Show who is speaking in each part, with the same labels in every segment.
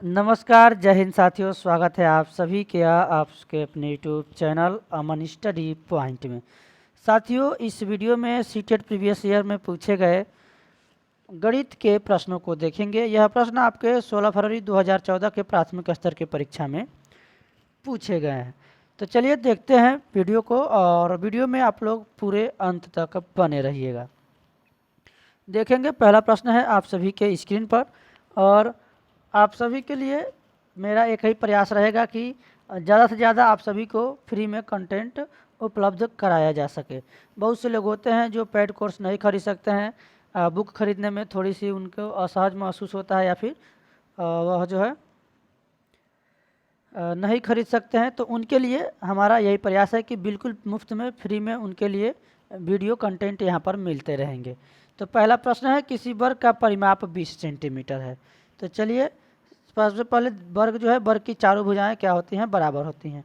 Speaker 1: नमस्कार, जय हिंद साथियों। स्वागत है आप सभी के आपके अपने यूट्यूब चैनल अमन स्टडी पॉइंट में। साथियों, इस वीडियो में सीटेट प्रीवियस ईयर में पूछे गए गणित के प्रश्नों को देखेंगे। यह प्रश्न आपके 16 फरवरी 2014 के प्राथमिक स्तर के परीक्षा में पूछे गए हैं। तो चलिए देखते हैं वीडियो को, और वीडियो में आप लोग पूरे अंत तक बने रहिएगा। देखेंगे, पहला प्रश्न है आप सभी के स्क्रीन पर, और आप सभी के लिए मेरा एक ही प्रयास रहेगा कि ज़्यादा से ज़्यादा आप सभी को फ्री में कंटेंट उपलब्ध कराया जा सके। बहुत से लोग होते हैं जो पेड कोर्स नहीं खरीद सकते हैं, बुक खरीदने में थोड़ी सी उनको असहज महसूस होता है, या फिर वह जो है नहीं खरीद सकते हैं। तो उनके लिए हमारा यही प्रयास है कि बिल्कुल मुफ्त में, फ्री में उनके लिए वीडियो कंटेंट यहाँ पर मिलते रहेंगे। तो पहला प्रश्न है, किसी वर्ग का परिमाप 20 सेंटीमीटर है। तो चलिए, सबसे पहले वर्ग जो है, वर्ग की चारों भुजाएं क्या होती हैं? बराबर होती हैं।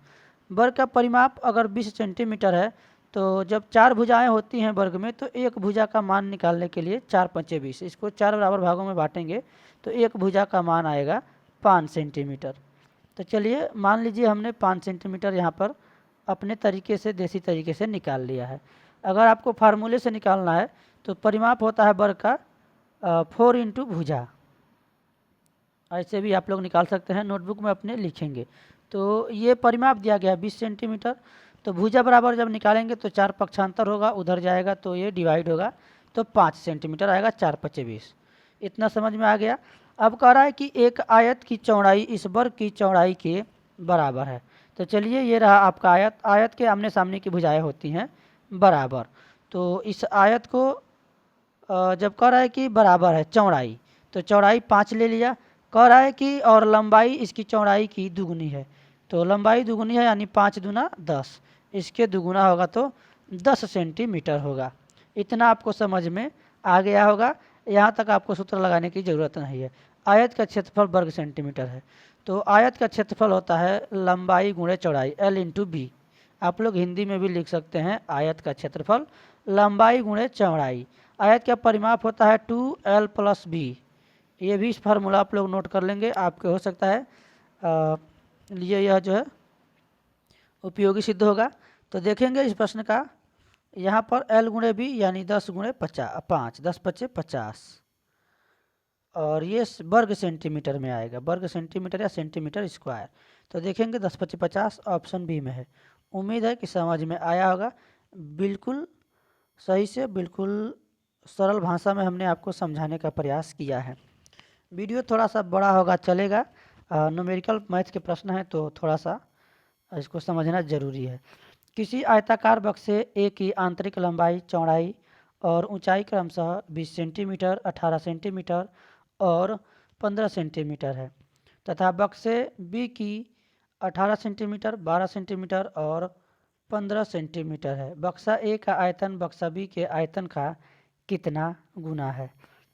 Speaker 1: वर्ग का परिमाप अगर 20 सेंटीमीटर है, तो जब चार भुजाएं होती हैं वर्ग में, तो एक भुजा का मान निकालने के लिए 4 पंचे 20, इसको चार बराबर भागों में बांटेंगे तो एक भुजा का मान आएगा 5 सेंटीमीटर। तो चलिए, मान लीजिए हमने 5 सेंटीमीटर यहाँ पर अपने तरीके से, देसी तरीके से निकाल लिया है। अगर आपको फार्मूले से निकालना है तो परिमाप होता है वर्ग का 4 इंटू भुजा। ऐसे भी आप लोग निकाल सकते हैं, नोटबुक में अपने लिखेंगे। तो ये परिमाप दिया गया 20 सेंटीमीटर। तो भुजा बराबर जब निकालेंगे तो 4 पक्षांतर होगा, उधर जाएगा तो ये डिवाइड होगा, तो 5 सेंटीमीटर आएगा। 4 पचे 20। इतना समझ में आ गया। अब कह रहा है कि एक आयत की चौड़ाई इस वर्ग की चौड़ाई के बराबर है। तो चलिए, ये रहा आपका आयत। आयत के आमने सामने की भुजाएं होती हैं बराबर। तो इस आयत को जब कह रहा है कि बराबर है चौड़ाई, तो चौड़ाई 5 ले लिया। कह रहा है कि और लंबाई इसकी चौड़ाई की दुगुनी है, तो लंबाई दुगुनी है यानी 5 दूना 10, इसके दुगुना होगा तो 10 सेंटीमीटर होगा। इतना आपको समझ में आ गया होगा। यहाँ तक आपको सूत्र लगाने की ज़रूरत नहीं है। आयत का क्षेत्रफल वर्ग सेंटीमीटर है, तो आयत का क्षेत्रफल होता है लंबाई गुणे चौड़ाई, L इंटू बी। आप लोग हिंदी में भी लिख सकते हैं, आयत का क्षेत्रफल लंबाई गुणे चौड़ाई। आयत का परिमाप होता है 2L प्लस बी। ये भी इस फार्मूला आप लोग नोट कर लेंगे, आपके हो सकता है लिए यह जो है उपयोगी सिद्ध होगा। तो देखेंगे इस प्रश्न का, यहाँ पर L गुणे बी यानी 10 गुणे 5, 10 पचे 50, और ये वर्ग सेंटीमीटर में आएगा, वर्ग सेंटीमीटर या सेंटीमीटर स्क्वायर। तो देखेंगे 10 पचे 50 ऑप्शन बी में है। उम्मीद है कि समझ में आया होगा। बिल्कुल सही से, बिल्कुल सरल भाषा में हमने आपको समझाने का प्रयास किया है। वीडियो थोड़ा सा बड़ा होगा, चलेगा। न्यूमेरिकल मैथ के प्रश्न हैं तो थोड़ा सा इसको समझना ज़रूरी है। किसी आयताकार बक्से ए की आंतरिक लंबाई, चौड़ाई और ऊंचाई क्रमशः 20 सेंटीमीटर, 18 सेंटीमीटर और 15 सेंटीमीटर है, तथा बक्से बी की 18 सेंटीमीटर, 12 सेंटीमीटर और 15 सेंटीमीटर है। बक्सा ए का आयतन बक्सा बी के आयतन का कितना गुना है?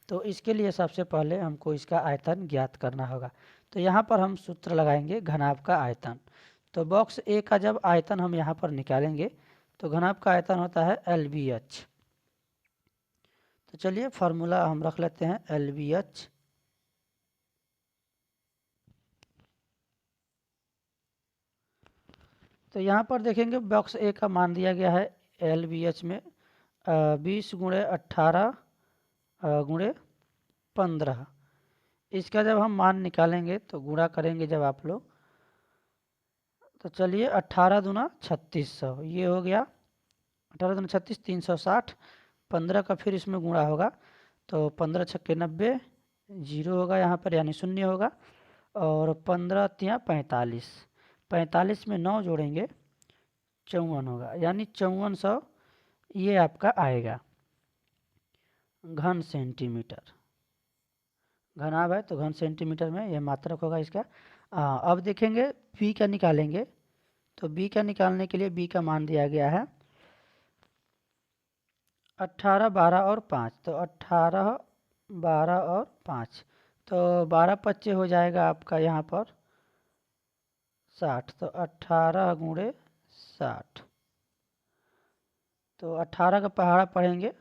Speaker 1: तो इसके लिए सबसे पहले हमको इसका आयतन ज्ञात करना होगा। तो यहाँ पर हम सूत्र लगाएंगे घनाभ का आयतन। तो बॉक्स ए का जब आयतन हम यहाँ पर निकालेंगे तो घनाभ का आयतन होता है LBH। तो चलिए फार्मूला हम रख लेते हैं LBH। तो यहाँ पर देखेंगे बॉक्स ए का मान दिया गया है LBH में 20 गुणे 18 गुणे 15। इसका जब हम मान निकालेंगे तो गुणा करेंगे जब आप लोग, तो चलिए 18 दूना 3600, ये हो गया 18 दूना 36, 360। 15 का फिर इसमें गुणा होगा तो 15 छक्के 90, जीरो होगा यहाँ पर यानी शून्य होगा, और 15 तिया 45, 45 में 9 जोड़ेंगे 54 होगा, यानी 5400 ये आपका आएगा घन सेंटीमीटर। घनाभ है तो घन सेंटीमीटर में यह मात्रक होगा इसका। अब देखेंगे बी का निकालेंगे। तो बी का निकालने के लिए बी का मान दिया गया है 18, 12 और 5। तो 18, 12 और 5, तो 12 पच्चे हो जाएगा आपका यहाँ पर 60। तो 18 गुणे 60, तो 18 का पहाड़ा पढ़ेंगे,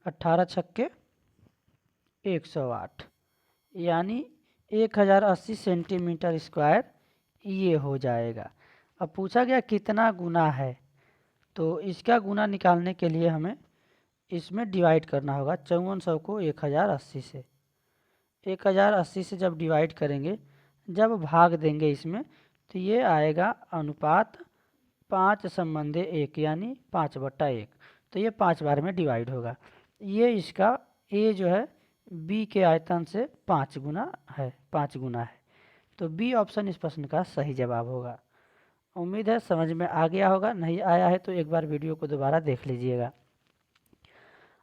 Speaker 1: 18 छक्के 108, यानी 1080 सेंटीमीटर स्क्वायर ये हो जाएगा। अब पूछा गया कितना गुना है, तो इसका गुना निकालने के लिए हमें इसमें डिवाइड करना होगा 5400 को 1080 से। 1080 से जब डिवाइड करेंगे, जब भाग देंगे इसमें, तो ये आएगा अनुपात 5/1 यानी 5/1। तो ये 5 बार में डिवाइड होगा। ये इसका ए जो है बी के आयतन से 5 गुना है, 5 गुना है। तो बी ऑप्शन इस प्रश्न का सही जवाब होगा। उम्मीद है समझ में आ गया होगा, नहीं आया है तो एक बार वीडियो को दोबारा देख लीजिएगा।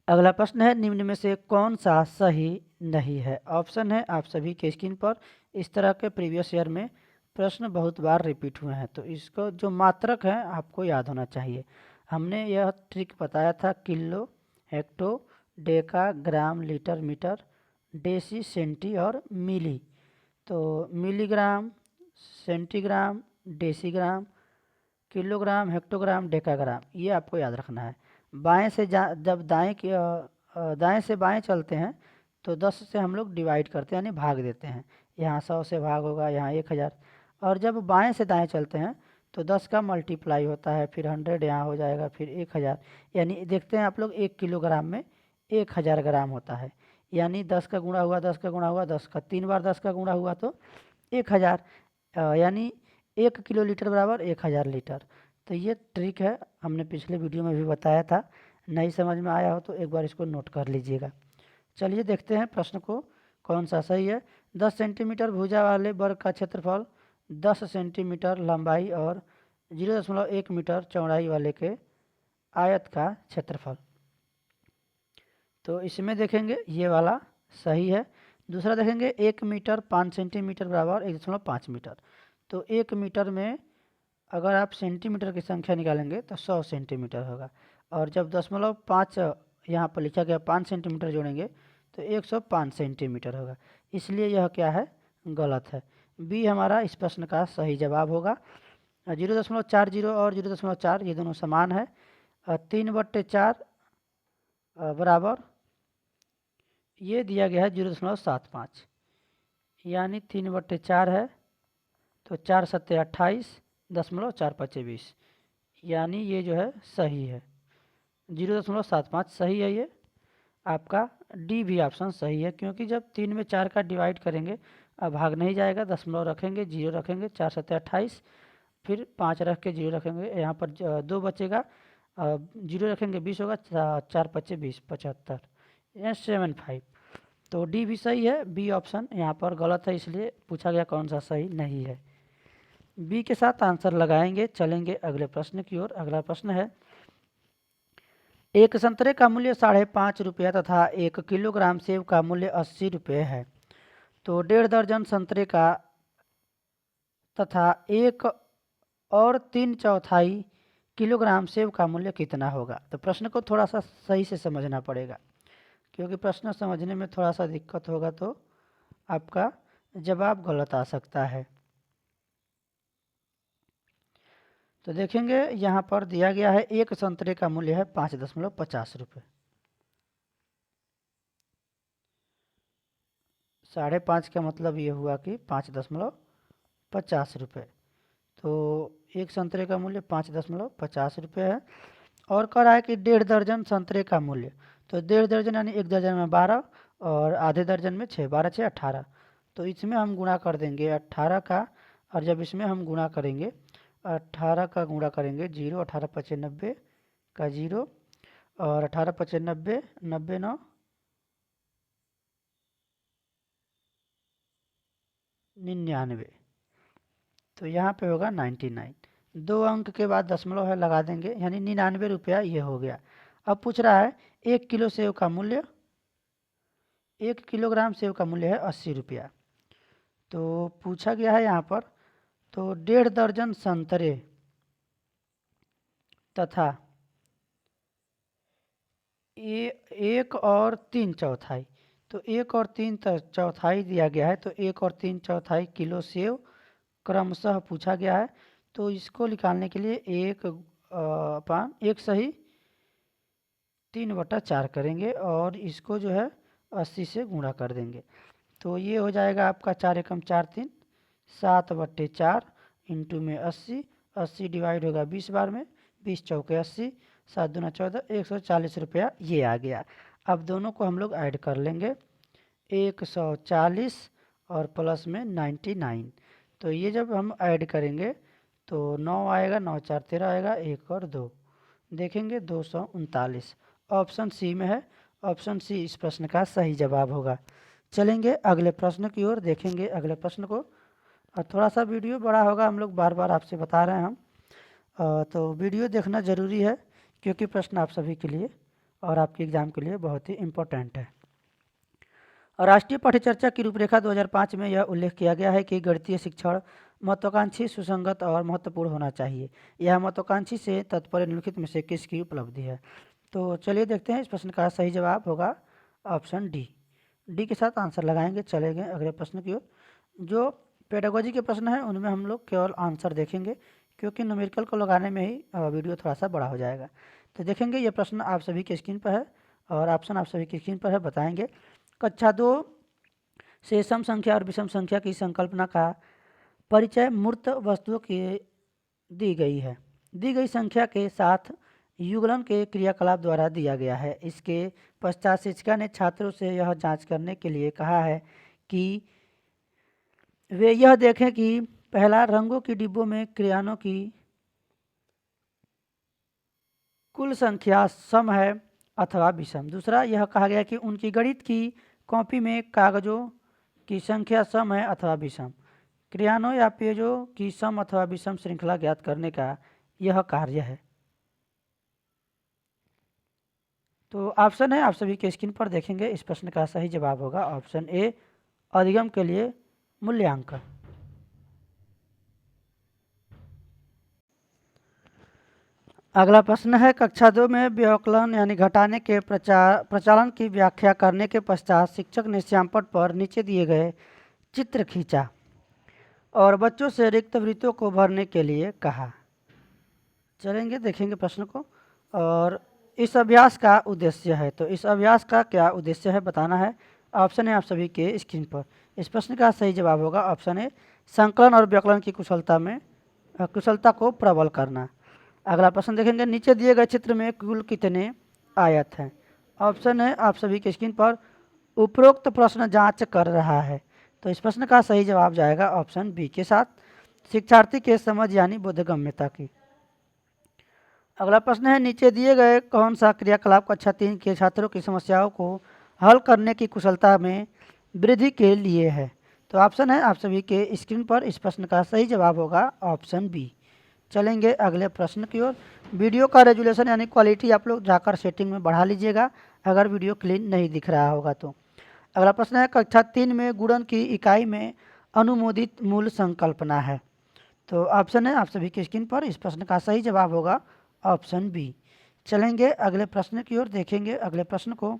Speaker 1: अगला प्रश्न है, निम्न में से कौन सा सही नहीं है। ऑप्शन है आप सभी के स्क्रीन पर। इस तरह के प्रीवियस ईयर में प्रश्न बहुत बार रिपीट हुए हैं, तो इसको जो मात्रक है आपको याद होना चाहिए। हमने यह ट्रिक बताया था किलो, हेक्टो, डेका, ग्राम, लीटर, मीटर, डेसी, सेंटी और मिली। तो milligram, centigram, decigram, kilogram, hectogram, decagram, ये आपको याद रखना है। बाएं से जब दाएं से बाएं चलते हैं तो 10 से हम लोग डिवाइड करते हैं यानी भाग देते हैं। यहाँ 100 से भाग होगा, यहाँ 1000। और जब बाएं से दाएं चलते हैं तो 10 का मल्टीप्लाई होता है, फिर 100 यहाँ हो जाएगा, फिर 1000। यानी देखते हैं आप लोग 1 किलोग्राम में 1000 ग्राम होता है। यानी 10 का गुणा हुआ, 10 का गुणा हुआ, 10 का 3 बार 10 का गुणा हुआ तो 1000। यानी 1 किलो लीटर बराबर 1000 लीटर। तो ये ट्रिक है, हमने पिछले वीडियो में भी बताया था। नहीं समझ में आया हो तो एक बार इसको नोट कर लीजिएगा। चलिए देखते हैं प्रश्न को कौन सा सही है। 10 सेंटीमीटर भुजा वाले वर्ग का क्षेत्रफल 10 सेंटीमीटर लंबाई और 0.1 मीटर चौड़ाई वाले के आयत का क्षेत्रफल। तो इसमें देखेंगे ये वाला सही है। दूसरा देखेंगे 1 मीटर 5 सेंटीमीटर बराबर 1.5 मीटर। तो 1 मीटर में अगर आप सेंटीमीटर की संख्या निकालेंगे तो 100 सेंटीमीटर होगा। और जब 0.5 यहाँ पर लिखा गया 5 सेंटीमीटर जोड़ेंगे तो 105 सेंटीमीटर होगा। इसलिए यह क्या है, गलत है। बी हमारा इस प्रश्न का सही जवाब होगा। 0.40 और 0.4 ये दोनों समान है। 3/4 बराबर ये दिया गया है 0.75, यानी 3/4 है तो 4 सत्ते 28, 0.425, यानी ये जो है सही है। 0.75 सही है ये आपका। डी भी ऑप्शन सही है, क्योंकि जब 3 में 4 का डिवाइड करेंगे अब भाग नहीं जाएगा, दशमलव रखेंगे, 0 रखेंगे, 4 सत्ते 28, फिर 5 रख के 0 रखेंगे, यहाँ पर 2 बचेगा, 0 रखेंगे 20 होगा, 4 पच्चे 20, 75, 75। तो डी भी सही है, बी ऑप्शन यहाँ पर गलत है, इसलिए पूछा गया कौन सा सही नहीं है। बी के साथ आंसर लगाएंगे। चलेंगे अगले प्रश्न की ओर। अगला प्रश्न है, एक संतरे का मूल्य 5.5 रुपया तथा 1 किलोग्राम सेब का मूल्य 80 रुपये है। तो 1.5 दर्जन संतरे का तथा 1 और 3/4 किलोग्राम सेब का मूल्य कितना होगा। तो प्रश्न को थोड़ा सा सही से समझना पड़ेगा, क्योंकि प्रश्न समझने में थोड़ा सा दिक्कत होगा तो आपका जवाब गलत आ सकता है। तो देखेंगे यहाँ पर दिया गया है एक संतरे का मूल्य है 5.50 रुपये। 5.5 का मतलब ये हुआ कि 5.50 रुपये। तो एक संतरे का मूल्य 5.50 रुपये है। और कह रहा है कि 1.5 दर्जन संतरे का मूल्य। तो 1.5 दर्जन यानी 1 दर्जन में 12 और आधे दर्जन में 6, 12 6 18। तो इसमें हम गुणा कर देंगे 18 का, और जब इसमें हम गुणा करेंगे 18 का गुणा करेंगे 0, 18 पचे 90 का 0, और 18 पचे 90, 90 9 99। तो यहाँ पे होगा 99। 2 अंक के बाद दशमलव है, लगा देंगे, यानी 99 रुपया ये हो गया। अब पूछ रहा है 1 किलो सेब का मूल्य, 1 किलोग्राम सेब का मूल्य है 80 रुपया। तो पूछा गया है यहाँ पर, तो 1.5 दर्जन संतरे तथा 1 और 3/4, तो 1 और 3/4 दिया गया है, तो 1 और 3/4 किलो सेब क्रमशः पूछा गया है। तो इसको निकालने के लिए 1 सही 3/4 करेंगे और इसको जो है 80 से गुणा कर देंगे। तो ये हो जाएगा आपका 4 एकम 4 3 7/4 इंटू में 80, 80 डिवाइड होगा 20 बार में, 20 चौके 80, 7 दूना 14, 140 रुपया ये आ गया। अब दोनों को हम लोग ऐड कर लेंगे, 140 और प्लस में 99। तो ये जब हम ऐड करेंगे तो 9 आएगा, 9 4 13 आएगा, 1 और 2 देखेंगे 239 ऑप्शन सी में है। ऑप्शन सी इस प्रश्न का सही जवाब होगा। चलेंगे अगले प्रश्न की ओर, देखेंगे अगले प्रश्न को। और थोड़ा सा वीडियो बड़ा होगा, हम लोग बार बार आपसे बता रहे हैं हम, तो वीडियो देखना ज़रूरी है क्योंकि प्रश्न आप सभी के लिए और आपके एग्ज़ाम के लिए बहुत ही इम्पोर्टेंट है। राष्ट्रीय पाठ्यचर्चा की रूपरेखा 2005 में यह उल्लेख किया गया है कि गणितीय शिक्षण महत्वाकांक्षी, सुसंगत और महत्वपूर्ण होना चाहिए। यह महत्वाकांक्षी से तात्पर्य निम्नलिखित में से किसकी उपलब्धि है? तो चलिए देखते हैं, इस प्रश्न का सही जवाब होगा ऑप्शन डी। डी के साथ आंसर लगाएंगे। चलेंगे अगले प्रश्न की ओर। जो पेडागोजी के प्रश्न हैं उनमें हम लोग केवल आंसर देखेंगे क्योंकि न्यूमेरिकल को लगाने में ही वीडियो थोड़ा सा बड़ा हो जाएगा। तो देखेंगे ये प्रश्न आप सभी की स्क्रीन पर है और ऑप्शन आप सभी की स्क्रीन पर है, बताएंगे। कक्षा 2 से सम संख्या और विषम संख्या की संकल्पना का परिचय मूर्त वस्तुओं की दी गई है। दी गई संख्या के साथ युगलन के क्रियाकलाप द्वारा दिया गया है। इसके पश्चात शिक्षिका ने छात्रों से यह जांच करने के लिए कहा है कि वे यह देखें कि पहला, रंगों की डिब्बों में क्रेयॉनों की कुल संख्या सम है अथवा विषम। दूसरा, यह कहा गया कि उनकी गणित की कॉपी में कागजों की संख्या सम है अथवा विषम। क्रेयॉनों या पेजों की सम अथवा विषम श्रृंखला ज्ञात करने का यह कार्य है। तो ऑप्शन है, आप सभी के स्क्रीन पर देखेंगे, इस प्रश्न का सही जवाब होगा ऑप्शन ए, अधिगम के लिए मूल्यांकन। अगला प्रश्न है, कक्षा 2 में व्यवकलन यानी घटाने के प्रचालन की व्याख्या करने के पश्चात शिक्षक ने श्यामपट्ट पर नीचे दिए गए चित्र खींचा और बच्चों से रिक्त वृत्तों को भरने के लिए कहा। चलेंगे देखेंगे प्रश्न को। और इस अभ्यास का उद्देश्य है, तो इस अभ्यास का क्या उद्देश्य है बताना है। ऑप्शन है आप सभी के स्क्रीन पर। इस प्रश्न का सही जवाब होगा ऑप्शन ए, संकलन और व्यवकलन की कुशलता को प्रबल करना। अगला प्रश्न देखेंगे, नीचे दिए गए चित्र में कुल कितने आयत हैं? ऑप्शन है आप सभी के स्क्रीन पर, उपरोक्त प्रश्न जांच कर रहा है। तो इस प्रश्न का सही जवाब जाएगा ऑप्शन बी के साथ, शिक्षार्थी के समझ यानी बोधगम्यता की। अगला प्रश्न है, नीचे दिए गए कौन सा क्रियाकलाप कक्षा 3 के छात्रों की समस्याओं को हल करने की कुशलता में वृद्धि के लिए है? तो ऑप्शन है आप सभी के स्क्रीन पर, इस प्रश्न का सही जवाब होगा ऑप्शन बी। चलेंगे अगले प्रश्न की ओर। वीडियो का रेजुलेशन यानी क्वालिटी आप लोग जाकर सेटिंग में बढ़ा लीजिएगा अगर वीडियो क्लीन नहीं दिख रहा होगा तो। अगला प्रश्न है, कक्षा 3 में गुणन की इकाई में अनुमोदित मूल संकल्पना है? तो ऑप्शन है आप सभी की स्क्रीन पर, इस प्रश्न का सही जवाब होगा ऑप्शन बी। चलेंगे अगले प्रश्न की ओर, देखेंगे अगले प्रश्न को।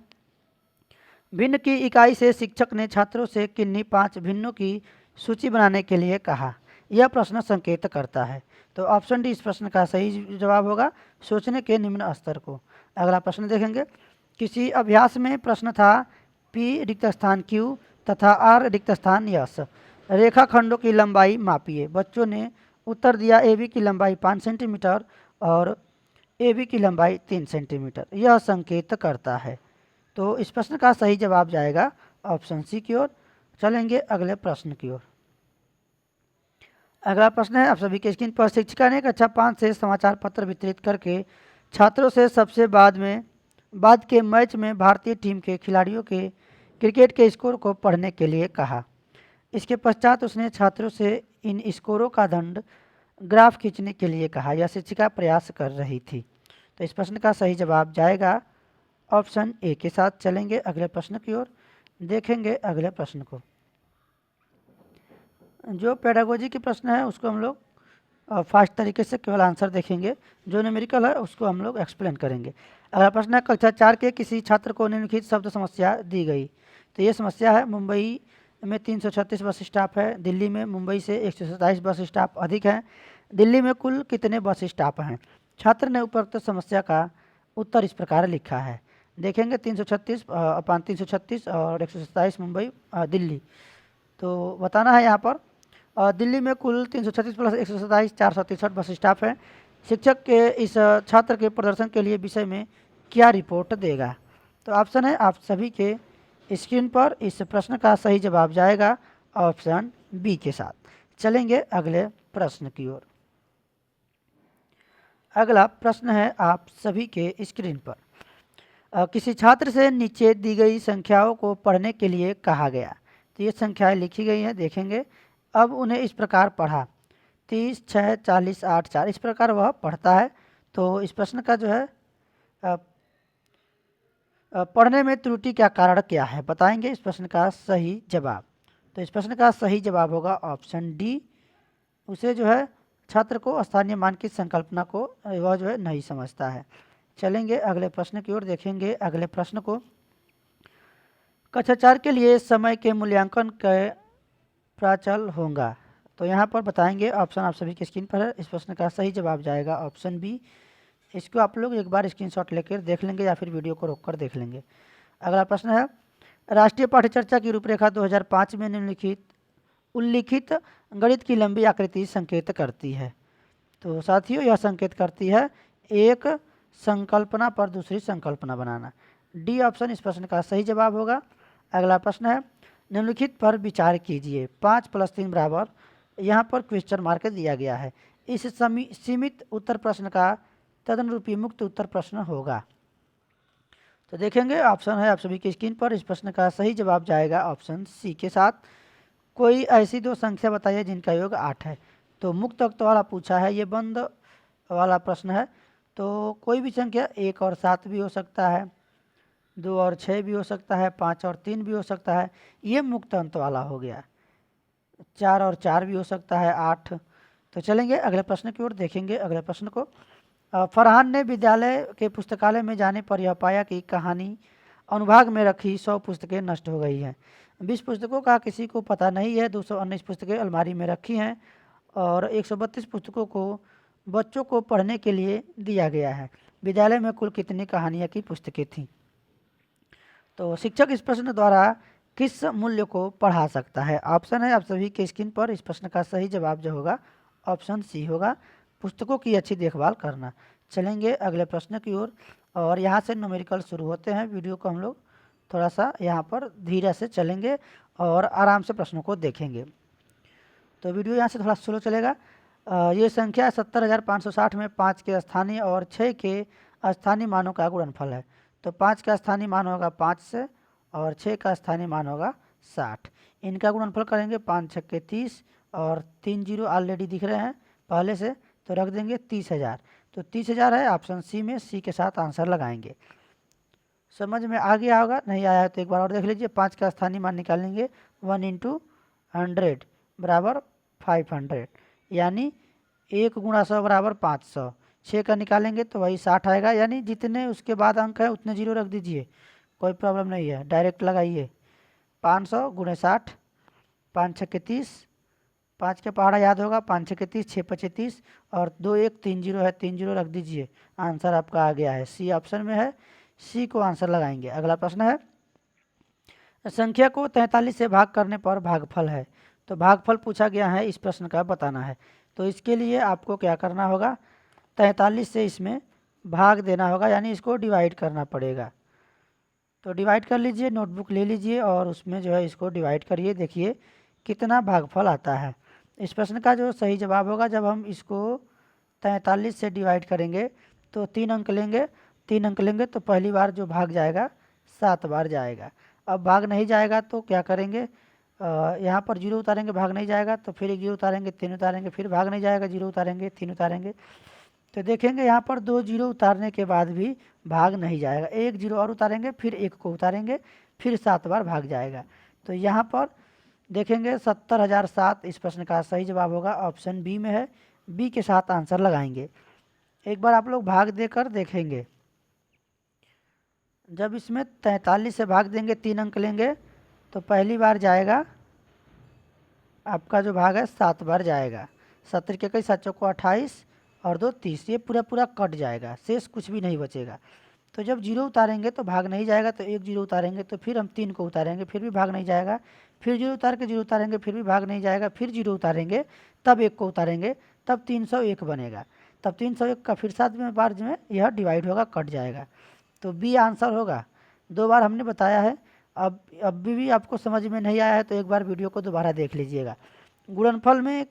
Speaker 1: भिन्न की इकाई से शिक्षक ने छात्रों से किन्हीं 5 भिन्नों की सूची बनाने के लिए कहा। यह प्रश्न संकेत करता है। तो ऑप्शन डी इस प्रश्न का सही जवाब होगा, सोचने के निम्न स्तर को। अगला प्रश्न देखेंगे, किसी अभ्यास में प्रश्न था P रिक्त स्थान Q तथा R रिक्त स्थान S, रेखाखंडों की लंबाई मापिए। बच्चों ने उत्तर दिया AB की लंबाई 5 सेंटीमीटर और AB की लंबाई 3 सेंटीमीटर। यह संकेत करता है। तो इस प्रश्न का सही जवाब जाएगा ऑप्शन सी की ओर। चलेंगे अगले प्रश्न की ओर। अगला प्रश्न है आप सभी के स्क्रीन पर, शिक्षिका ने कक्षा 5 से समाचार पत्र वितरित करके छात्रों से सबसे बाद के मैच में भारतीय टीम के खिलाड़ियों के क्रिकेट के स्कोर को पढ़ने के लिए कहा। इसके पश्चात उसने छात्रों से इन स्कोरों का दंड ग्राफ खींचने के लिए कहा। यह शिक्षिका प्रयास कर रही थी। तो इस प्रश्न का सही जवाब जाएगा ऑप्शन ए के साथ। चलेंगे अगले प्रश्न की ओर, देखेंगे अगले प्रश्न को। जो पेडागोजी के प्रश्न है उसको हम लोग फास्ट तरीके से केवल आंसर देखेंगे, जो न्यूमेरिकल है उसको हम लोग एक्सप्लेन करेंगे। अगला प्रश्न है, कक्षा 4 के किसी छात्र को निम्नलिखित शब्द समस्या दी गई। तो ये समस्या है, मुंबई में 336 बस स्टॉप है, दिल्ली में मुंबई से 127 बस स्टॉप अधिक है, दिल्ली में कुल कितने बस स्टॉप हैं? छात्र ने उपरोक्त समस्या का उत्तर इस प्रकार लिखा है। देखेंगे 336 अपान 336 और 127 मुंबई दिल्ली। तो बताना है यहाँ पर दिल्ली में कुल 336 प्लस 127 463 बस स्टाफ है। शिक्षक के इस छात्र के प्रदर्शन के लिए विषय में क्या रिपोर्ट देगा? तो ऑप्शन है आप सभी के स्क्रीन पर। इस प्रश्न का सही जवाब जाएगा ऑप्शन बी के साथ। चलेंगे अगले प्रश्न की ओर। अगला प्रश्न है आप सभी के स्क्रीन पर। किसी छात्र से नीचे दी गई संख्याओं को पढ़ने के लिए कहा गया। तो ये संख्याएं लिखी गई हैं, देखेंगे। अब उन्हें इस प्रकार पढ़ा 30 6 40 8 4, इस प्रकार वह पढ़ता है। तो इस प्रश्न का जो है पढ़ने में त्रुटि का कारण क्या है, बताएंगे इस प्रश्न का सही जवाब। तो इस प्रश्न का सही जवाब होगा ऑप्शन डी। उसे जो है छात्र को स्थानीय मान की संकल्पना को वह जो है नहीं समझता है। चलेंगे अगले प्रश्न की ओर, देखेंगे अगले प्रश्न को। कक्षा 4 के लिए समय के मूल्यांकन के प्राचल होगा। तो यहाँ पर बताएंगे, ऑप्शन आप सभी की स्क्रीन पर है। इस प्रश्न का सही जवाब जाएगा ऑप्शन बी। इसको आप लोग एक बार स्क्रीनशॉट लेकर देख लेंगे या फिर वीडियो को रोककर देख लेंगे। अगला प्रश्न है, राष्ट्रीय पाठ्यचर्चा की रूपरेखा 2005 में निम्नलिखित उल्लिखित गणित की लंबी आकृति संकेत करती है। तो साथियों यह संकेत करती है एक संकल्पना पर दूसरी संकल्पना बनाना। डी ऑप्शन इस प्रश्न का सही जवाब होगा। अगला प्रश्न है, निम्नलिखित पर विचार कीजिए। 5 + 3 बराबर, यहाँ पर क्वेश्चन मार्क दिया गया है। इस सीमित उत्तर प्रश्न का तदनुरूपी मुक्त उत्तर प्रश्न होगा। तो देखेंगे ऑप्शन है आप सभी की स्क्रीन पर। इस प्रश्न का सही जवाब जाएगा ऑप्शन सी के साथ। कोई ऐसी दो संख्या बताइए जिनका योग 8 है। तो मुक्त अंक वाला पूछा है, ये बंद वाला प्रश्न है। तो कोई भी संख्या 1 और 7 भी हो सकता है, 2 और 6 भी हो सकता है, 5 और 3 भी हो सकता है, ये मुक्त अंक वाला हो गया। 4 और 4 भी हो सकता है, 8। तो चलेंगे अगले प्रश्न की ओर, देखेंगे अगले प्रश्न को। फरहान ने विद्यालय के पुस्तकालय में जाने पर यह पाया कि कहानी अनुभाग में रखी 100 पुस्तकें नष्ट हो गई हैं। 20 पुस्तकों का किसी को पता नहीं है, 219 पुस्तकें अलमारी में रखी हैं और 132 पुस्तकों को बच्चों को पढ़ने के लिए दिया गया है। विद्यालय में कुल कितनी कहानियाँ की पुस्तकें थीं? तो शिक्षक इस प्रश्न द्वारा किस मूल्य को पढ़ा सकता है? ऑप्शन है आप सभी के स्क्रीन पर। इस प्रश्न का सही जवाब जो होगा ऑप्शन सी होगा, पुस्तकों की अच्छी देखभाल करना। चलेंगे अगले प्रश्न की ओर और यहाँ से न्यूमेरिकल शुरू होते हैं। वीडियो को हम लोग थोड़ा सा यहाँ पर धीरे से चलेंगे और आराम से प्रश्नों को देखेंगे। तो वीडियो यहाँ से थोड़ा स्लो चलेगा। ये संख्या 70,560 में 5 के स्थानीय और 6 के स्थानीय मानों का गुणनफल है। तो 5 का स्थानीय मान होगा 5 से और 6 का स्थानीय मान होगा 60। इनका गुणनफल करेंगे 5 6 के 30 और 3 जीरो ऑलरेडी दिख रहे हैं पहले से, तो रख देंगे 30,000। तो 30,000 है ऑप्शन सी में, सी के साथ आंसर लगाएंगे। समझ में आ गया होगा, नहीं आया है तो एक बार और देख लीजिए। 5 का स्थानीय मान निकालेंगे 1 × 100 बराबर 500, यानी 1 × 100 बराबर 500। 6 का निकालेंगे तो वही 60 आएगा, यानी जितने उसके बाद अंक है उतने जीरो रख दीजिए, कोई प्रॉब्लम नहीं है, डायरेक्ट लगाइए। 500 × 60, 5 6 के 30, 5 के पहाड़ा याद होगा, 5 6 के 30, 6 5 30 और 2 1 3 जीरो है, 3 जीरो रख दीजिए। आंसर आपका आ गया है, सी ऑप्शन में है, सी को आंसर लगाएंगे। अगला प्रश्न है, संख्या को 43 से भाग करने पर भागफल है। तो भागफल पूछा गया है, इस प्रश्न का बताना है। तो इसके लिए आपको क्या करना होगा, 43 से इसमें भाग देना होगा, यानी इसको डिवाइड करना पड़ेगा। तो डिवाइड कर लीजिए, नोटबुक ले लीजिए और उसमें जो है इसको डिवाइड करिए, देखिए कितना भागफल आता है। इस प्रश्न का जो सही जवाब होगा, जब हम इसको 43 से डिवाइड करेंगे तो 3 अंक लेंगे, 3 अंक लेंगे तो पहली बार जो भाग जाएगा 7 बार जाएगा। अब भाग नहीं जाएगा तो क्या करेंगे, यहाँ पर जीरो उतारेंगे, भाग नहीं जाएगा तो फिर एक जीरो उतारेंगे, 3 उतारेंगे, फिर भाग नहीं जाएगा, जीरो उतारेंगे, 3 उतारेंगे। तो देखेंगे यहाँ पर 2 जीरो उतारने के बाद भी भाग नहीं जाएगा, एक जीरो और उतारेंगे, फिर एक को उतारेंगे, फिर 7 बार भाग जाएगा। तो यहाँ पर देखेंगे 70,007 इस प्रश्न का सही जवाब होगा, ऑप्शन बी में है, बी के साथ आंसर लगाएंगे। एक बार आप लोग भाग देकर देखेंगे, जब इसमें 43 से भाग देंगे, 3 अंक लेंगे तो पहली बार जाएगा आपका जो भाग है 7 बार जाएगा। 70 के कई 7 चौको 28 और 2 30, ये पूरा पूरा कट जाएगा, शेष कुछ भी नहीं बचेगा। तो जब जीरो उतारेंगे तो भाग नहीं जाएगा, तो एक जीरो उतारेंगे तो फिर हम 3 को उतारेंगे, फिर भी भाग नहीं जाएगा, फिर जीरो उतार के जीरो उतारेंगे, फिर भी भाग नहीं जाएगा, फिर जीरो उतारेंगे, तब 1 को उतारेंगे, तब 301 बनेगा। तब 301 का फिर 7 में बार में यह डिवाइड होगा, कट जाएगा, तो बी आंसर होगा। 2 बार हमने बताया है। अब भी आपको समझ में नहीं आया है तो एक बार वीडियो को दोबारा देख लीजिएगा। गुणनफल में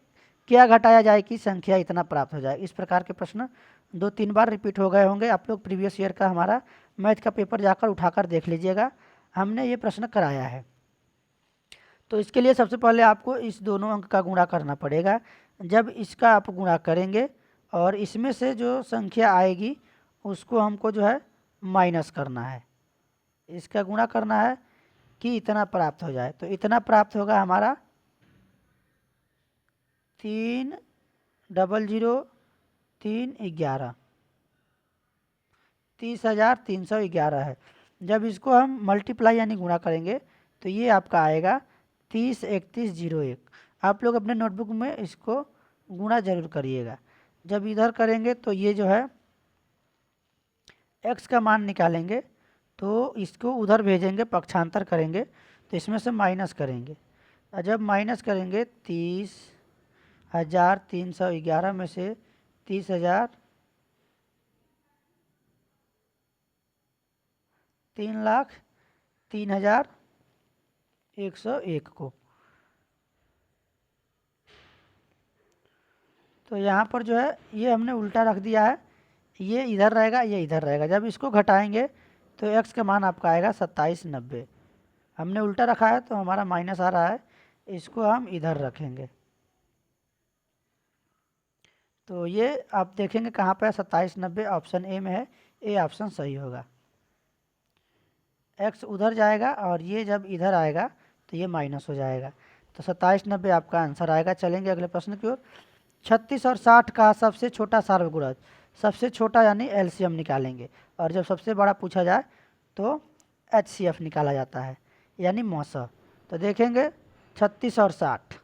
Speaker 1: क्या घटाया जाए कि संख्या इतना प्राप्त हो जाए, इस प्रकार के प्रश्न 2-3 बार रिपीट हो गए होंगे। आप लोग प्रीवियस ईयर का हमारा मैथ का पेपर जाकर उठाकर देख लीजिएगा, हमने ये प्रश्न कराया है। तो इसके लिए सबसे पहले आपको इस दोनों अंक का गुणा करना पड़ेगा। जब इसका आप गुणा करेंगे और इसमें से जो संख्या आएगी उसको हमको जो है माइनस करना है, इसका गुणा करना है कि इतना प्राप्त हो जाए। तो इतना प्राप्त होगा हमारा 3,003,11 30,311 है। जब इसको हम मल्टीप्लाई यानी गुणा करेंगे तो ये आपका आएगा 30,31,01। आप लोग अपने नोटबुक में इसको गुणा जरूर करिएगा। जब इधर करेंगे तो ये जो है x का मान निकालेंगे तो इसको उधर भेजेंगे, पक्षांतर करेंगे तो इसमें से माइनस करेंगे, और जब माइनस करेंगे 30,311 में से 3,03,101 को, तो यहाँ पर जो है ये हमने उल्टा रख दिया है, ये इधर रहेगा, ये इधर रहेगा। जब इसको घटाएंगे तो x का मान आपका आएगा 2790। हमने उल्टा रखा है तो हमारा माइनस आ रहा है, इसको हम इधर रखेंगे तो ये आप देखेंगे कहाँ पे है, 2790 ऑप्शन ए में है, ए ऑप्शन सही होगा। x उधर जाएगा और ये जब इधर आएगा तो ये माइनस हो जाएगा, तो 2790 आपका आंसर आएगा। चलेंगे अगले प्रश्न की ओर। 36 और 60 का सबसे छोटा सार्वगुणज, सबसे छोटा यानी एलसीएम निकालेंगे, और जब सबसे बड़ा पूछा जाए तो एचसीएफ निकाला जाता है यानी मौसा। तो देखेंगे 36 और 60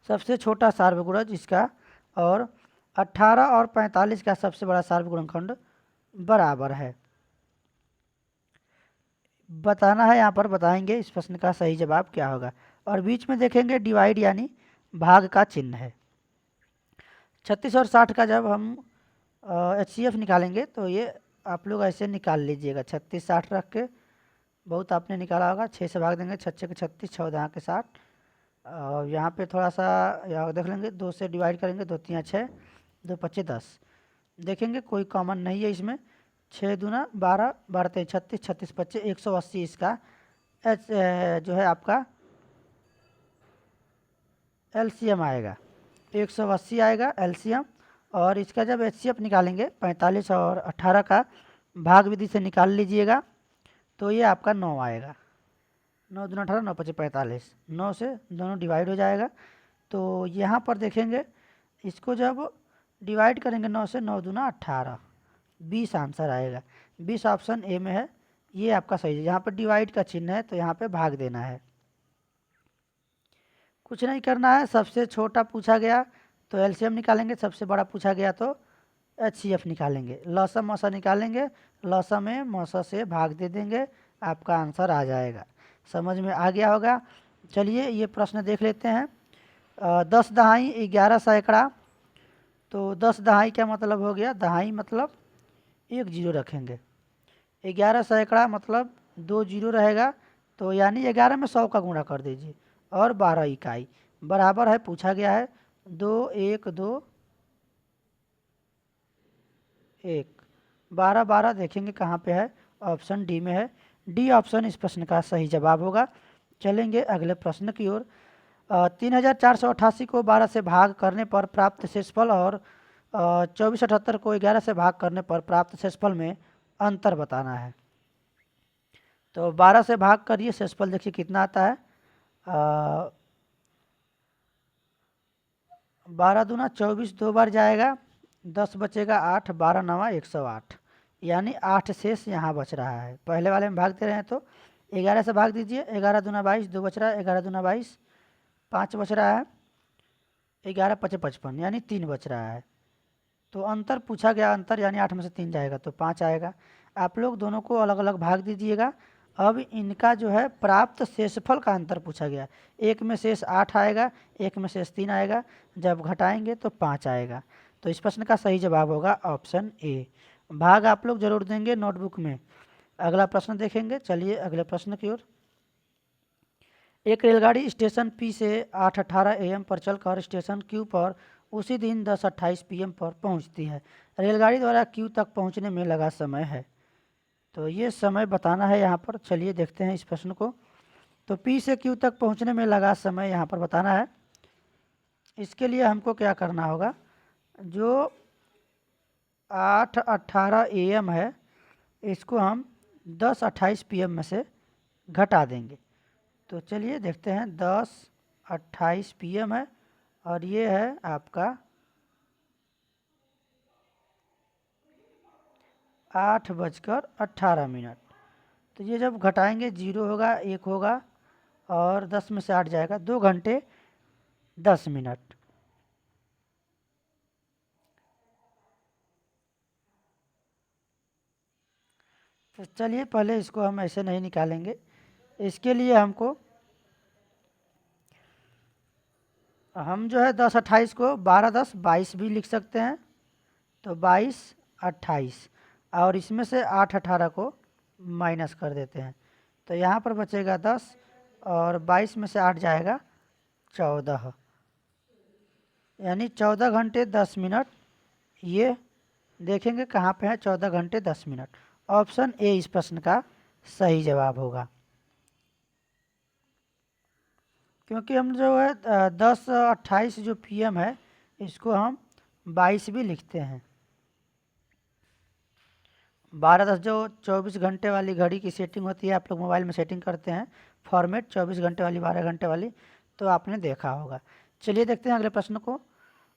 Speaker 1: सबसे छोटा सार्वगुणज इसका, और 18 और 45 का सबसे बड़ा सार्वगुणनखंड बराबर है। बताना है, यहाँ पर बताएंगे इस प्रश्न का सही जवाब क्या होगा। और बीच में देखेंगे डिवाइड यानी भाग का चिन्ह है। 36 और 60 का जब हम एचसीएफ निकालेंगे तो ये आप लोग ऐसे निकाल लीजिएगा, 36 60 रख के, बहुत आपने निकाला होगा, 6 से भाग देंगे, 6 के 36, 14 के 60, और यहाँ पे थोड़ा सा यहाँ देख लेंगे, 2 से डिवाइड करेंगे, 2 3 6, 2 25 10, देखेंगे कोई कॉमन नहीं है इसमें, 6 दूना 12, 12 3 36, 36 25 180 इसका जो है आपका एलसीएम आएगा, 180 आएगा एलसीएम। और इसका जब एचसीएफ निकालेंगे 45 और 18 का भाग विधि से निकाल लीजिएगा तो ये आपका 9 आएगा, 9 दूना 18, 9 25 45, 9 से दोनों डिवाइड हो जाएगा। तो यहाँ पर देखेंगे इसको जब डिवाइड करेंगे 9 से, 9 दूना 18, 20 आंसर आएगा। 20 ऑप्शन ए में है, ये आपका सही है। यहाँ पर डिवाइड का चिन्ह है तो यहाँ पे भाग देना है, कुछ नहीं करना है। सबसे छोटा पूछा गया तो एलसीएम निकालेंगे, सबसे बड़ा पूछा गया तो एचसीएफ निकालेंगे, लौसा मौसा निकालेंगे, लौसा में मौसा से भाग दे देंगे, आपका आंसर आ जाएगा। समझ में आ गया होगा। चलिए ये प्रश्न देख लेते हैं। 10 दहाई 11 सैकड़ा, तो 10 दहाई क्या मतलब हो गया, दहाई मतलब 1 जीरो रखेंगे, 11 सैकड़ा मतलब 2 जीरो रहेगा, तो यानी 11 में 100 का गुणा कर दीजिए, और 12 इकाई बराबर है, पूछा गया है 2 1 2 1, 12 12 देखेंगे कहाँ पे है, ऑप्शन डी में है, डी ऑप्शन इस प्रश्न का सही जवाब होगा। चलेंगे अगले प्रश्न की ओर। 3,488 को 12 से भाग करने पर प्राप्त शेषफल और 2478 को 11 से भाग करने पर प्राप्त शेषफल में अंतर बताना है। तो 12 से भाग करिए, शेषफल देखिए कितना आता है, 12 दूना 24, 2 बार जाएगा, 10 बचेगा 8, 12 9 108, यानी 8 शेष यहाँ बच रहा है। पहले वाले में भागते रहे तो 11 से भाग दीजिए, 11 दूना 22, 2 बच रहा है, 11 दूना 22, 5 बच रहा है, 11 5 55 यानी 3 बच रहा है। तो अंतर पूछा गया, अंतर यानी 8 में से 3 जाएगा तो 5 आएगा। आप लोग दोनों को अलग अलग भाग दीजिएगा। अब इनका जो है प्राप्त शेषफल का अंतर पूछा गया। एक में शेष 8 आएगा, एक में शेष 3 आएगा, जब घटाएंगे तो 5 आएगा। तो इस प्रश्न का सही जवाब होगा ऑप्शन ए। भाग आप लोग जरूर देंगे नोटबुक में। अगला प्रश्न देखेंगे, चलिए अगले प्रश्न की ओर। एक रेलगाड़ी स्टेशन पी से 8:18 AM पर चलकर स्टेशन क्यू पर उसी दिन 10:28 PM पर पहुंचती है। रेलगाड़ी द्वारा क्यू तक पहुंचने में लगा समय है। तो ये समय बताना है यहाँ पर। चलिए देखते हैं इस प्रश्न को। तो पी से क्यू तक पहुंचने में लगा समय यहाँ पर बताना है। इसके लिए हमको क्या करना होगा, जो 8:18 AM है इसको हम 10:28 PM में से घटा देंगे। तो चलिए देखते हैं, 10:28 PM है और ये है आपका 8:18। तो ये जब घटाएंगे 0 होगा, 1 होगा और 10 में से 8 जाएगा, 2 घंटे 10 मिनट। तो चलिए पहले इसको हम ऐसे नहीं निकालेंगे। इसके लिए हम जो है 10:28 को 12 10 22 भी लिख सकते हैं। तो 22 28 और इसमें से 8:18 को माइनस कर देते हैं। तो यहाँ पर बचेगा 10 और 22 में से 8 जाएगा 14, यानी 14 घंटे 10 मिनट। ये देखेंगे कहाँ पे है 14 घंटे 10 मिनट। ऑप्शन ए इस प्रश्न का सही जवाब होगा। क्योंकि हम जो है 10:28 जो PM है इसको हम 22 भी लिखते हैं। 12 10 जो 24 घंटे वाली घड़ी की सेटिंग होती है, आप लोग मोबाइल में सेटिंग करते हैं फॉर्मेट 24 घंटे वाली 12 घंटे वाली, तो आपने देखा होगा। चलिए देखते हैं अगले प्रश्न को।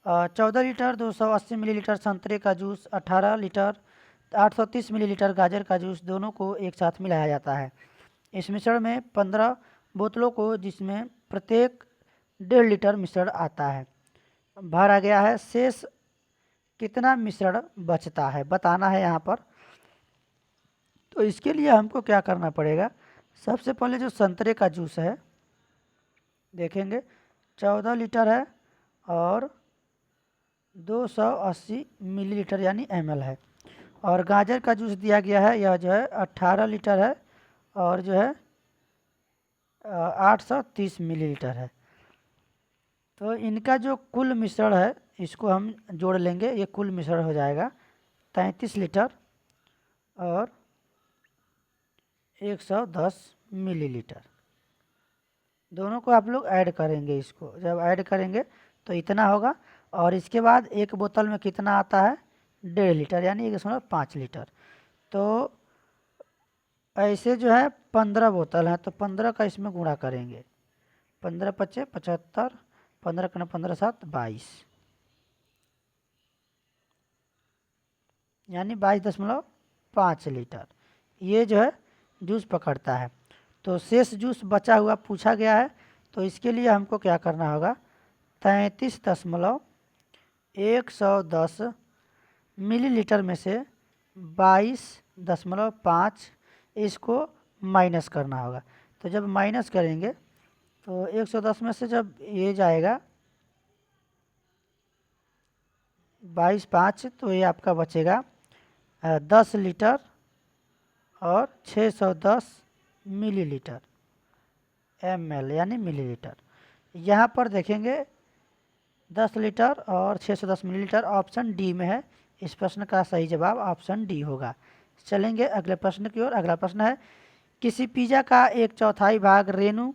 Speaker 1: 14 लीटर 280 मिलीलीटर संतरे का जूस, 18 लीटर 830 मिलीलीटर गाजर का जूस दोनों को एक साथ मिलाया जाता है। इस मिश्रण में 15 बोतलों को, जिसमें प्रत्येक 1.5 लीटर मिश्रण आता है, भरा गया है। शेष कितना मिश्रण बचता है बताना है यहाँ पर। तो इसके लिए हमको क्या करना पड़ेगा, सबसे पहले जो संतरे का जूस है देखेंगे 14 लीटर है और 280 मिलीलीटर यानी ml है। और गाजर का जूस दिया गया है, यह जो है 18 लीटर है और जो है 830 मिलीलीटर है। तो इनका जो कुल मिश्रण है इसको हम जोड़ लेंगे, ये कुल मिश्रण हो जाएगा 33 लीटर और 110 मिलीलीटर। दोनों को आप लोग ऐड करेंगे, इसको जब ऐड करेंगे तो इतना होगा। और इसके बाद एक बोतल में कितना आता है 1.5 लीटर यानी 1.5 लीटर। तो ऐसे जो है 15 बोतल है, तो 15 का इसमें गुणा करेंगे। 15 पच्चे 75, 15 कना 15 7 22, यानी 22.5 लीटर ये जो है जूस पकड़ता है। तो शेष जूस बचा हुआ पूछा गया है, तो इसके लिए हमको क्या करना होगा, 33.110 मिलीलीटर में से 22.5 इसको माइनस करना होगा। तो जब माइनस करेंगे तो 110 में से जब ये जाएगा 22.5, तो ये आपका बचेगा 10 लीटर और 610 मिलीलीटर ml यानी मिलीलीटर। यहाँ पर देखेंगे 10 लीटर और 610 मिलीलीटर ऑप्शन डी में है। इस प्रश्न का सही जवाब ऑप्शन डी होगा। चलेंगे अगले प्रश्न की ओर। अगला प्रश्न है, किसी पिज़्ज़ा का 1/4 भाग रेनू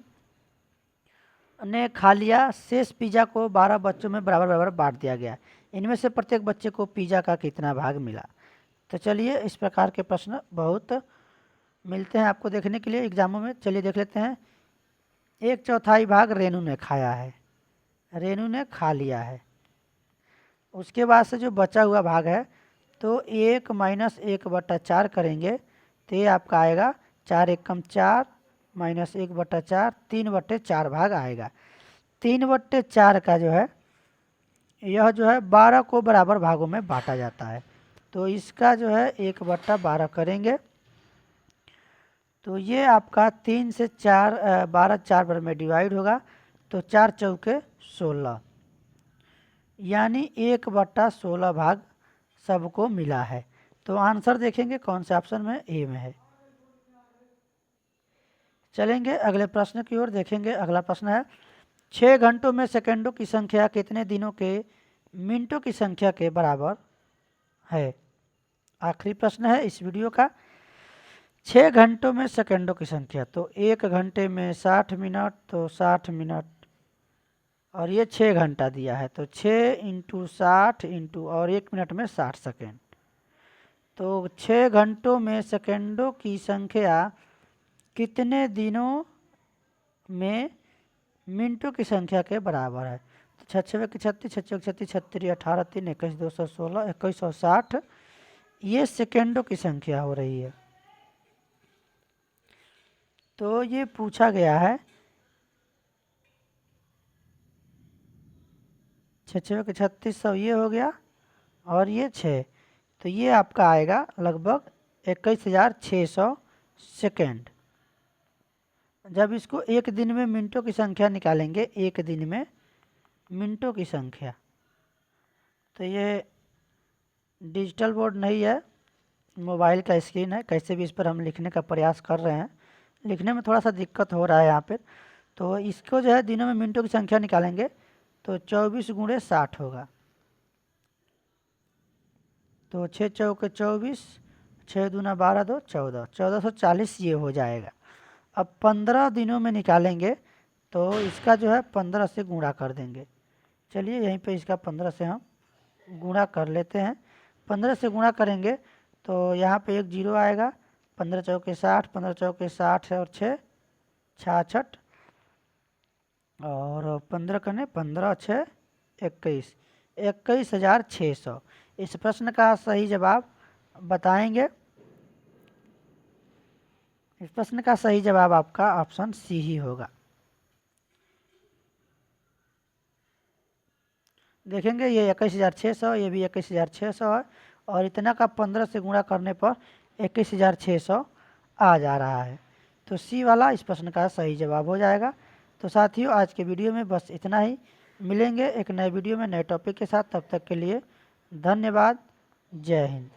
Speaker 1: ने खा लिया, शेष पिज़्ज़ा को 12 बच्चों में बराबर बराबर बांट दिया गया। इनमें से प्रत्येक बच्चे को पिज़्ज़ा का कितना भाग मिला। तो चलिए इस प्रकार के प्रश्न बहुत मिलते हैं आपको देखने के लिए एग्जामों में। चलिए देख लेते हैं। 1/4 भाग रेनू ने खाया है, रेनू ने खा लिया है। उसके बाद से जो बचा हुआ भाग है तो 1 - 1/4 करेंगे तो ये आपका आएगा 4 एकम 4 - 1/4 3/4 भाग आएगा। 3/4 का जो है यह जो है 12 को बराबर भागों में बांटा जाता है। तो इसका जो है 1/12 करेंगे तो ये आपका 3 से 4 12 4 बार में डिवाइड होगा तो 4 चौके 16 यानी 1/16 भाग सबको मिला है। तो आंसर देखेंगे कौन से ऑप्शन में, ए में है। चलेंगे अगले प्रश्न की ओर, देखेंगे अगला प्रश्न है 6 घंटों में सेकंडों की संख्या कितने दिनों के मिनटों की संख्या के बराबर है। आखिरी प्रश्न है इस वीडियो का। 6 घंटों में सेकंडों की संख्या, तो 1 घंटे में 60 मिनट, तो 60 मिनट और ये 6 घंटा दिया है तो 6 इंटू 60 इंटू और 1 मिनट में 60 सेकेंड। तो 6 घंटों में सेकंडों की संख्या कितने दिनों में मिनटों की संख्या के बराबर है। तो 6 की 36, 6 की 36, 36 18 3 21 216 2160 ये सेकंडों की संख्या हो रही है। तो ये पूछा गया है 6 के 3600 ये हो गया और ये 6, तो ये आपका आएगा लगभग 21,600 सेकेंड। जब इसको एक दिन में मिनटों की संख्या निकालेंगे, एक दिन में मिनटों की संख्या, तो ये डिजिटल बोर्ड नहीं है, मोबाइल का स्क्रीन है। कैसे भी इस पर हम लिखने का प्रयास कर रहे हैं, लिखने में थोड़ा सा दिक्कत हो रहा है यहाँ पर। तो इसको जो है दिनों में मिनटों की संख्या निकालेंगे तो 24 गुणे 60 होगा। तो 6 चौके 24, 6 दूना 12 2 14, 1440 ये हो जाएगा। अब 15 दिनों में निकालेंगे तो इसका जो है 15 से गुणा कर देंगे। चलिए यहीं पे इसका 15 से हम गुणा कर लेते हैं। 15 से गुणा करेंगे तो यहाँ पे एक जीरो आएगा, 15 चौके 60, 15 चौके 60 और 6 66 और 15 कने 15 6 21, 21,600। इस प्रश्न का सही जवाब बताएंगे। इस प्रश्न का सही जवाब आपका ऑप्शन सी ही होगा। देखेंगे ये 21,600, ये भी 21,600 है और इतना का 15 से गुणा करने पर 21,600 आ जा रहा है। तो सी वाला इस प्रश्न का सही जवाब हो जाएगा। तो साथियों आज के वीडियो में बस इतना ही। मिलेंगे एक नए वीडियो में नए टॉपिक के साथ, तब तक के लिए धन्यवाद। जय हिंद।